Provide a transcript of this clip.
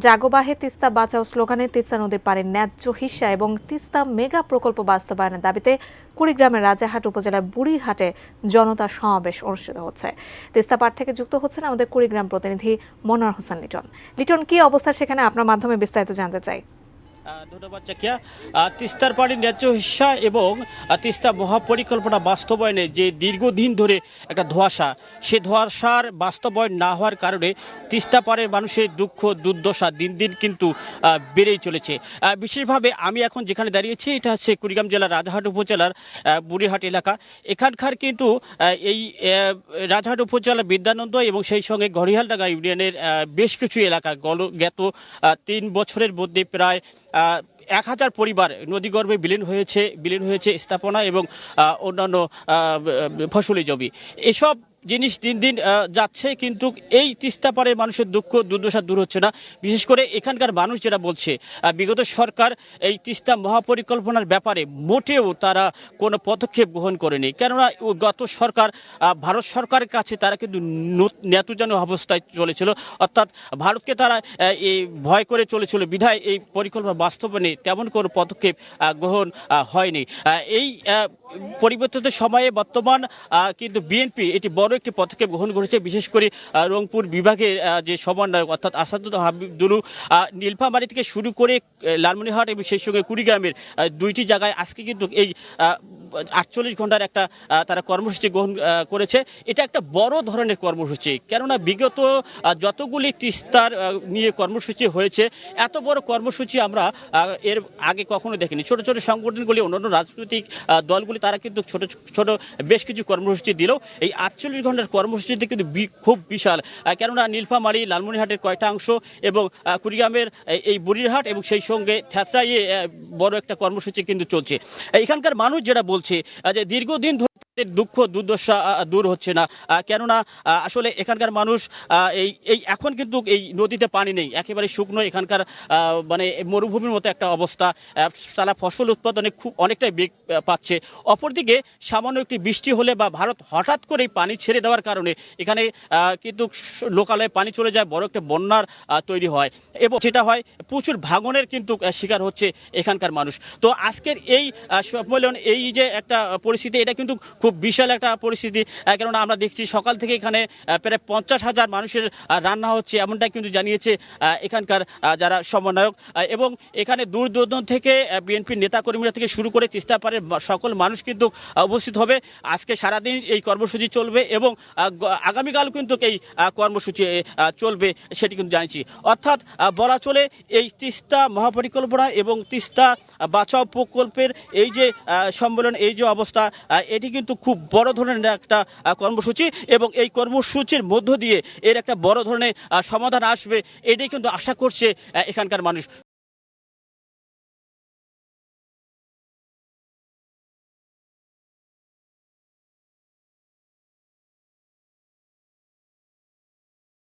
জাগোবাহে তিস্তা বাঁচাও স্লোগানে তিস্তা নদীর পানির ন্যায্য হিস্যা এবং তিস্তা মেগা প্রকল্প বাস্তবায়নের দাবিতে কুড়িগ্রামের রাজারহাট উপজেলার বুড়িরহাটে জনতা সমাবেশ অনুষ্ঠিত হচ্ছে। তিস্তা পাড় থেকে যুক্ত হচ্ছেন আমাদের কুড়িগ্রাম প্রতিনিধি মনোয়ার হোসেন লিটন। লিটন, কি অবস্থা সেখানে? আপনার মাধ্যমে বিস্তারিত জানতে চাই। ধন্যবাদ জাকিয়া। তিস্তার পানির ন্যায্য হিস্যা এবং তিস্তা মহাপরিকল্পনা বাস্তবায়নে যে দীর্ঘদিন ধরে একটা ধোঁয়াশা, সে ধোঁয়াশার বাস্তবায়ন না হওয়ার কারণে তিস্তা পাড়ের মানুষের দুঃখ দুর্দশা দিন দিন কিন্তু বেড়েই চলেছে। বিশেষভাবে আমি এখন যেখানে দাঁড়িয়েছি এটা হচ্ছে কুড়িগ্রাম জেলার রাজারহাট উপজেলার বুড়িরহাট এলাকা। এখানকার কিন্তু এই রাজারহাট উপজেলার বিদ্যানন্দ এবং সেই সঙ্গে ঘড়িয়ালডাঙ্গা ইউনিয়নের বেশ কিছু এলাকা গত ৩ বছরের মধ্যে প্রায় ১,০০০ পরিবার নদীগর্ভে বিলীন হয়েছে স্থাপনা এবং অন্যান্য ফসলি জমি। এসব জিনিস দিন দিন যাচ্ছে, কিন্তু এই তিস্তা পাড়ের মানুষের দুঃখ দুর্দশা দূর হচ্ছে না। বিশেষ করে এখানকার মানুষ যেটা বলছে, বিগত সরকার এই তিস্তা মহাপরিকল্পনার ব্যাপারে মোটেও তারা কোনো পদক্ষেপ গ্রহণ করেনি। কেননা গত সরকার ভারত সরকারের কাছে তারা কিন্তু ন্যাতুজানু অবস্থায় চলেছিল, অর্থাৎ ভারতকে তারা এই ভয় করে চলেছিল বিধায় এই পরিকল্পনা বাস্তবায়নে তেমন কোনো পদক্ষেপ গ্রহণ হয়নি। এই পরিবর্তিত সময়ে বর্তমান কিন্তু বিএনপি এটি বড় একটি পদক্ষেপ গ্রহণ করেছে। বিশেষ করে রংপুর বিভাগের যে সমন্বয়ক অর্থাৎ আসাদুল হাবিবুল নীলফামারী থেকে শুরু করে লালমনিরহাট এবং সেই সঙ্গে কুড়িগ্রামের দুইটি জায়গায় আজকে কিন্তু এই ৪৮ ঘন্টার একটা তারা কর্মসূচি গ্রহণ করেছে। এটা একটা বড় ধরনের কর্মসূচি, কেননা বিগত যতগুলি তিস্তার নিয়ে কর্মসূচি হয়েছে, এত বড় কর্মসূচি আমরা এর আগে কখনো দেখিনি। ছোট ছোট সংগঠনগুলি, অন্যান্য রাজনৈতিক দলগুলি তারা কিন্তু ছোট ছোট বেশ কিছু কর্মসূচি দিলেও এই ৪৮ ঘন্টার কর্মসূচিতে কিন্তু খুব বিশাল। কেননা নীলফামারী লালমনিরহাটের কয়টা অংশ এবং কুড়িগ্রামের এই বুড়িরহাট এবং সেই সঙ্গে থেতরাইয়ে বড় একটা কর্মসূচি কিন্তু চলছে। এখানকার মানুষ যেটা বলছে যে দীর্ঘদিন ধরে দুঃখ দুর্দশা দূর হচ্ছে না। কেননা আসলে এখানকার মানুষ এই এখন কিন্তু এই নদীতে পানি নেই, একেবারে শুকনো। এখানকার মানে মরুভূমির মতো একটা অবস্থা। তারা ফসল উৎপাদনে অনেকটাই বেগ পাচ্ছে। অপরদিকে সামান্য একটি বৃষ্টি হলে বা ভারত হঠাৎ করে পানি ছেড়ে দেওয়ার কারণে এখানে কিন্তু লোকালয়ে পানি চলে যায়, বড় একটা বন্যার তৈরি হয় এবং যেটা হয় প্রচুর ভাঙনের কিন্তু শিকার হচ্ছে এখানকার মানুষ। তো আজকের এই সম্মেলন, এই যে একটা পরিস্থিতি, এটা কিন্তু খুব বিশাল একটা পরিস্থিতি। কেননা আমরা দেখছি সকাল থেকে এখানে প্রায় ৫০,০০০ মানুষের রান্না হচ্ছে, এমনটাই কিন্তু জানিয়েছে এখানকার যারা সমন্বয়ক। এবং এখানে দূর দূরান্ত থেকে বিএনপির নেতাকর্মীরা থেকে শুরু করে তিস্তা পাড়ের সকল মানুষ কিন্তু উপস্থিত হবে। আজকে সারাদিন এই কর্মসূচি চলবে এবং আগামীকাল কিন্তু এই কর্মসূচি চলবে, সেটি কিন্তু জানিয়েছি। অর্থাৎ বলা চলে এই তিস্তা মহাপরিকল্পনা এবং তিস্তা বাঁচাও প্রকল্পের এই যে সম্মেলন, এই যে অবস্থা, এটি কিন্তু খুব বড় ধরনের একটা কর্মসূচি এবং এই কর্মসূচির মধ্য দিয়ে এর একটা বড় ধরনের সমাধান আসবে, এটাই কিন্তু আশা করছে এখানকার মানুষ।